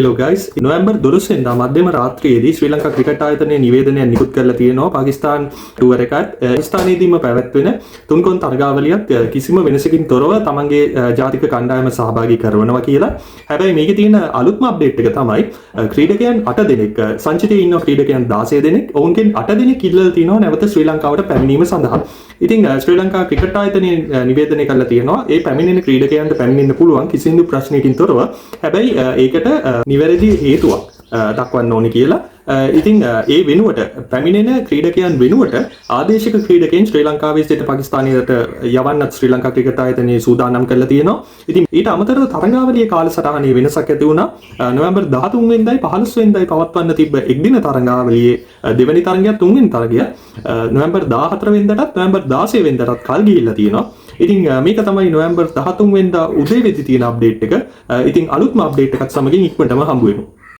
Hello guys, November 12 වෙනිදා මධ්‍යම රාත්‍රියේදී ශ්‍රී Lanka cricket ආයතනයේ නිවේදනයක් නිකුත් කරලා තියෙනවා පාකිස්තාන් ටුවර් එකත් පාකිස්තානයේදීම පැවැත්වෙන තුන්කොන් තරගාවලියත් කිසිම වෙනසකින් තොරව තමන්ගේ ජාතික කණ්ඩායම සහභාගී කරනවා කියලා. හැබැයි මේකේ තියෙන අලුත්ම අප්ඩේට් එක තමයි ක්‍රීඩකයන් 8 දෙනෙක් සංචිතයේ ඉන්න ක්‍රීඩකයන් 16 දෙනෙක් ඔවුන්ගෙන් 8 දෙනෙක් ඉල්ලලා තිනවා නැවත ශ්‍රී ලංකාවට පැමිණීම සඳහා. ඉතින් ශ්‍රී ලංකා ක්‍රිකට් ආයතනයේ නිවේදනය කරලා තියෙනවා ඒ පැමිණෙන ක්‍රීඩකයන්ට පැමිණෙන්න පුළුවන් කිසිදු ප්‍රශ්නයකින් තොරව. හැබැයි ඒකට නිවැරදි හේතුවක් දක්වන්න ඕනි කියලා. ඉතින් ඒ වෙනුවට පැමිණෙන ක්‍රීඩකයන් වෙනුවට ආදේශික ක්‍රීඩකයන් ශ්‍රී ලංකාවේ සිට පාකිස්තානයට යවන්නත් ශ්‍රී ලංකා ක්‍රිකට් ආයතනයේ සූදානම් කරලා තියෙනවා. ඉතින් ඊට අමතරව තරගාවලියේ කාලසටහනේ වෙනසක් ඇති වුණා. නොවැම්බර් 13 වෙනිදායි 15 වෙනිදායි පවත්වන්න තිබ්බ එක්දින තරගාවලියේ දෙවැනි තරගය තුන්වෙනි තරගය නොවැම්බර් 14 වෙනිදාටත් නොවැම්බර් 16 වෙනිදාටත් කල් ගිහිල්ලා තියෙනවා. ඉතින් මේක තමයි නොවැම්බර් 13 වෙනිදා උදේ වෙද්දී තියෙන අප්ඩේට් එක. ඉතින් අලුත්ම අප්ඩේට් එකත් සමගින් ඉක්මනටම හම්බ වෙමු.